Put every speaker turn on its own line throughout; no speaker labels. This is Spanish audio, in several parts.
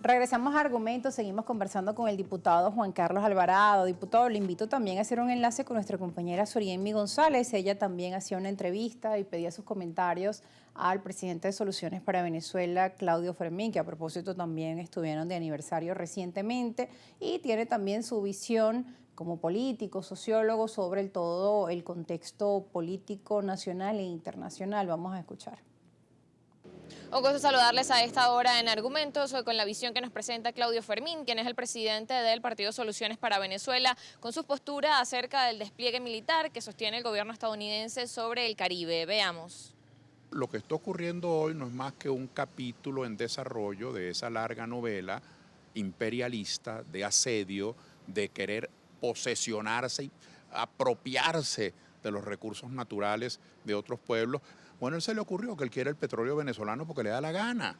Regresamos a Argumentos, seguimos conversando con el diputado Juan Carlos Alvarado. Diputado, le invito también a hacer un enlace con nuestra compañera Soriemi González. Ella también hacía una entrevista y pedía sus comentarios al presidente de Soluciones para Venezuela, Claudio Fermín, que a propósito también estuvieron de aniversario recientemente, y tiene también su visión como político, sociólogo, sobre todo el contexto político nacional e internacional. Vamos a escuchar.
Un gusto saludarles a esta hora en Argumentos, hoy con la visión que nos presenta Claudio Fermín, quien es el presidente del Partido Soluciones para Venezuela, con su postura acerca del despliegue militar que sostiene el gobierno estadounidense sobre el Caribe. Veamos.
Lo que está ocurriendo hoy no es más que un capítulo en desarrollo de esa larga novela imperialista de asedio, de querer posesionarse y apropiarse de los recursos naturales de otros pueblos. Bueno, a él se le ocurrió que él quiere el petróleo venezolano porque le da la gana.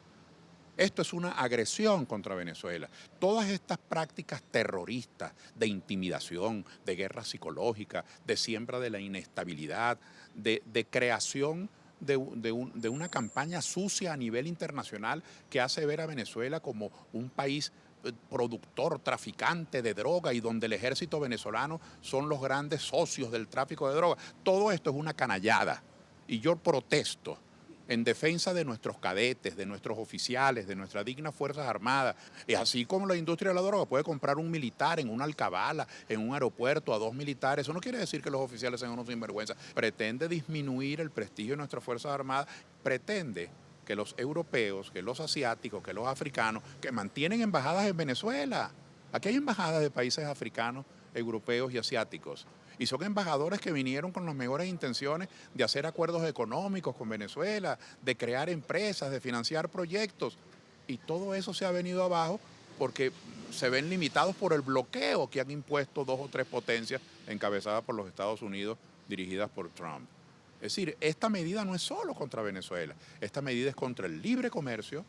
Esto es una agresión contra Venezuela. Todas estas prácticas terroristas de intimidación, de guerra psicológica, de siembra de la inestabilidad, de creación de una campaña sucia a nivel internacional que hace ver a Venezuela como un país productor, traficante de droga y donde el ejército venezolano son los grandes socios del tráfico de droga. Todo esto es una canallada y yo protesto en defensa de nuestros cadetes, de nuestros oficiales, de nuestras dignas Fuerzas Armadas. Y así como la industria de la droga puede comprar un militar en una alcabala, en un aeropuerto, a 2 militares, eso no quiere decir que los oficiales sean unos sinvergüenza. Pretende disminuir el prestigio de nuestras Fuerzas Armadas, pretende que los europeos, que los asiáticos, que los africanos, que mantienen embajadas en Venezuela. Aquí hay embajadas de países africanos, europeos y asiáticos. Y son embajadores que vinieron con las mejores intenciones de hacer acuerdos económicos con Venezuela, de crear empresas, de financiar proyectos. Y todo eso se ha venido abajo porque se ven limitados por el bloqueo que han impuesto 2 o 3 potencias encabezadas por los Estados Unidos, dirigidas por Trump. Es decir, esta medida no es solo contra Venezuela, esta medida es contra el libre comercio,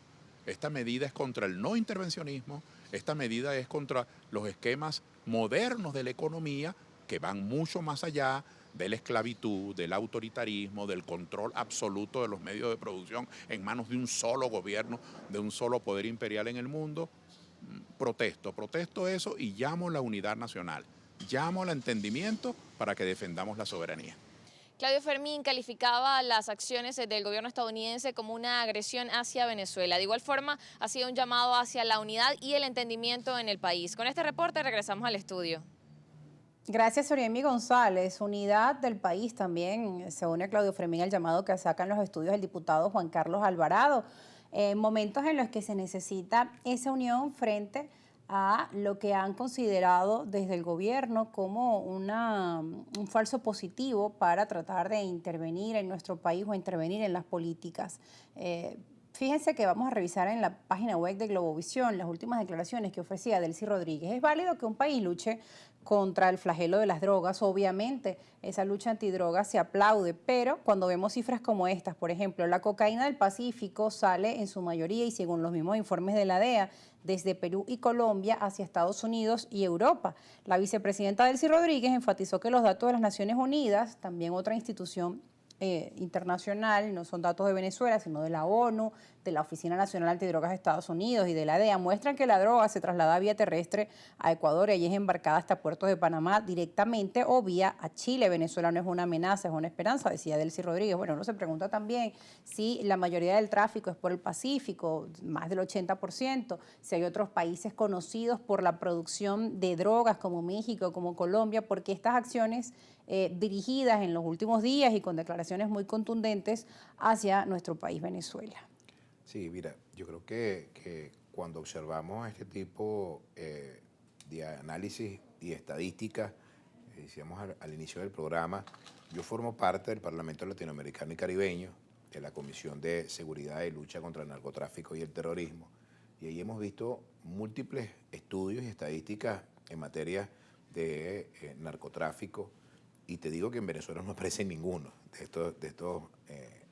esta medida es contra el no intervencionismo, esta medida es contra los esquemas modernos de la economía que van mucho más allá de la esclavitud, del autoritarismo, del control absoluto de los medios de producción en manos de un solo gobierno, de un solo poder imperial en el mundo. Protesto eso y llamo a la unidad nacional, llamo al entendimiento para que defendamos la soberanía.
Claudio Fermín calificaba las acciones del gobierno estadounidense como una agresión hacia Venezuela. De igual forma, ha sido un llamado hacia la unidad y el entendimiento en el país. Con este reporte regresamos al estudio.
Gracias, Soriemi González. Unidad del país también se une a Claudio Fermín al llamado que sacan los estudios del diputado Juan Carlos Alvarado. Momentos en los que se necesita esa unión frente a lo que han considerado desde el gobierno como un falso positivo para tratar de intervenir en nuestro país o intervenir en las políticas. Fíjense que vamos a revisar en la página web de Globovisión las últimas declaraciones que ofrecía Delcy Rodríguez. Es válido que un país luche contra el flagelo de las drogas, obviamente esa lucha antidrogas se aplaude, pero cuando vemos cifras como estas, por ejemplo, la cocaína del Pacífico sale en su mayoría y según los mismos informes de la DEA, desde Perú y Colombia hacia Estados Unidos y Europa. La vicepresidenta Delcy Rodríguez enfatizó que los datos de las Naciones Unidas, también otra institución internacional, no son datos de Venezuela, sino de la ONU, de la Oficina Nacional Antidrogas de Estados Unidos y de la DEA, muestran que la droga se traslada vía terrestre a Ecuador y allí es embarcada hasta puertos de Panamá directamente o vía a Chile. Venezuela no es una amenaza, es una esperanza, decía Delcy Rodríguez. Bueno, uno se pregunta también si la mayoría del tráfico es por el Pacífico, más del 80%, si hay otros países conocidos por la producción de drogas como México, como Colombia, porque estas acciones dirigidas en los últimos días y con declaraciones muy contundentes hacia nuestro país, Venezuela.
Sí, mira, yo creo que cuando observamos este tipo de análisis y estadísticas, decíamos al inicio del programa, yo formo parte del Parlamento Latinoamericano y Caribeño, de la Comisión de Seguridad y Lucha contra el Narcotráfico y el Terrorismo, y ahí hemos visto múltiples estudios y estadísticas en materia de narcotráfico, y te digo que en Venezuela no aparece ninguno de estos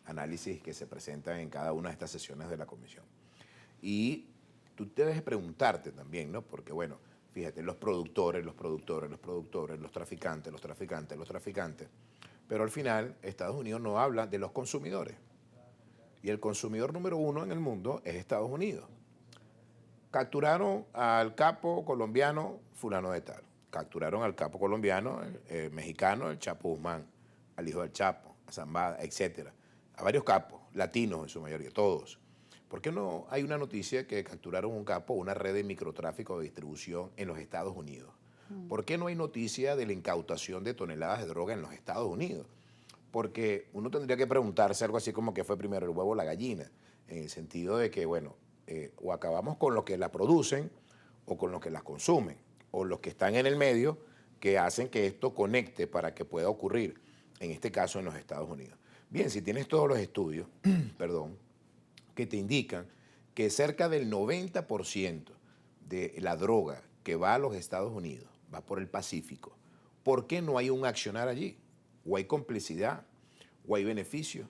análisis que se presentan en cada una de estas sesiones de la comisión. Y tú debes preguntarte también, ¿no? Porque, bueno, fíjate, los traficantes, los traficantes. Pero al final, Estados Unidos no habla de los consumidores. Y el consumidor número 1 en el mundo es Estados Unidos. capturaron al capo colombiano fulano de tal. Capturaron al capo colombiano, mexicano, el Chapo Guzmán, al hijo del Chapo, a Zambada, etcétera. A varios capos, latinos en su mayoría, todos. ¿Por qué no hay una noticia que capturaron un capo, una red de microtráfico de distribución en los Estados Unidos? ¿Por qué no hay noticia de la incautación de toneladas de droga en los Estados Unidos? Porque uno tendría que preguntarse algo así como que fue primero el huevo o la gallina, en el sentido de que, bueno, o acabamos con los que la producen o con los que la consumen, o los que están en el medio que hacen que esto conecte para que pueda ocurrir, en este caso en los Estados Unidos. Bien, si tienes todos los estudios, perdón, que te indican que cerca del 90% de la droga que va a los Estados Unidos va por el Pacífico, ¿por qué no hay un accionar allí? ¿O hay complicidad? ¿O hay beneficios?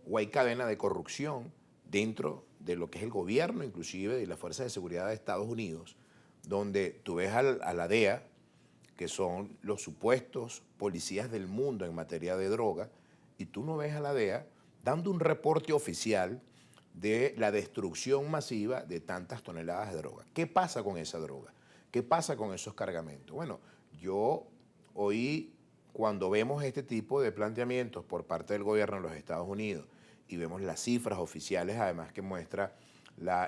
¿O hay cadena de corrupción dentro de lo que es el gobierno, inclusive de las fuerzas de seguridad de Estados Unidos, donde tú ves a la DEA, que son los supuestos policías del mundo en materia de droga, y tú no ves a la DEA dando un reporte oficial de la destrucción masiva de tantas toneladas de droga? ¿Qué pasa con esa droga? ¿Qué pasa con esos cargamentos? Bueno, yo hoy, cuando vemos este tipo de planteamientos por parte del gobierno de los Estados Unidos y vemos las cifras oficiales, además que muestra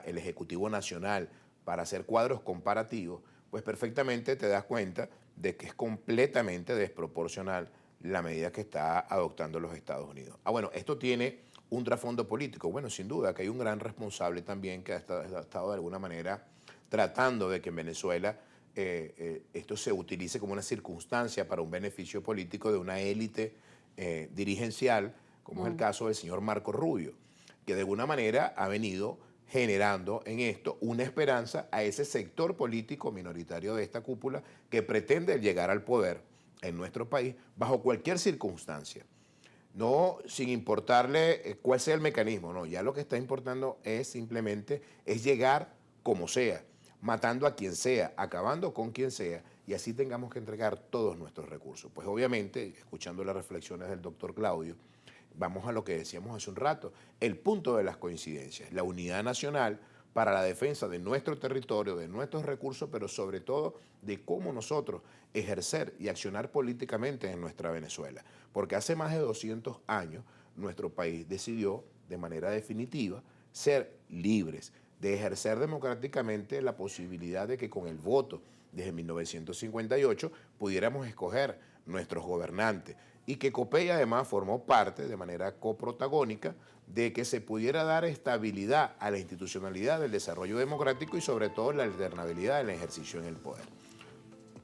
el Ejecutivo Nacional para hacer cuadros comparativos, pues perfectamente te das cuenta de que es completamente desproporcional la medida que está adoptando los Estados Unidos. Bueno, esto tiene un trasfondo político. Bueno, sin duda que hay un gran responsable también que ha estado de alguna manera tratando de que en Venezuela esto se utilice como una circunstancia para un beneficio político de una élite dirigencial, como es el caso del señor Marco Rubio, que de alguna manera ha venido generando en esto una esperanza a ese sector político minoritario de esta cúpula que pretende llegar al poder en nuestro país bajo cualquier circunstancia. No sin importarle cuál sea el mecanismo, no, ya lo que está importando es simplemente llegar como sea, matando a quien sea, acabando con quien sea, y así tengamos que entregar todos nuestros recursos. Pues obviamente, escuchando las reflexiones del doctor Claudio, vamos a lo que decíamos hace un rato, el punto de las coincidencias, la unidad nacional para la defensa de nuestro territorio, de nuestros recursos, pero sobre todo de cómo nosotros ejercer y accionar políticamente en nuestra Venezuela. Porque hace más de 200 años nuestro país decidió de manera definitiva ser libres, de ejercer democráticamente la posibilidad de que con el voto desde 1958 pudiéramos escoger nuestros gobernantes, y que COPEI además formó parte de manera coprotagónica de que se pudiera dar estabilidad a la institucionalidad del desarrollo democrático y sobre todo la alternabilidad del ejercicio en el poder.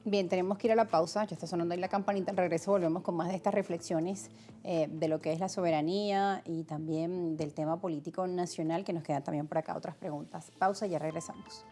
Bien, tenemos que ir a la pausa, ya está sonando ahí la campanita, al regreso volvemos con más de estas reflexiones de lo que es la soberanía y también del tema político nacional, que nos quedan también por acá otras preguntas. Pausa y ya regresamos.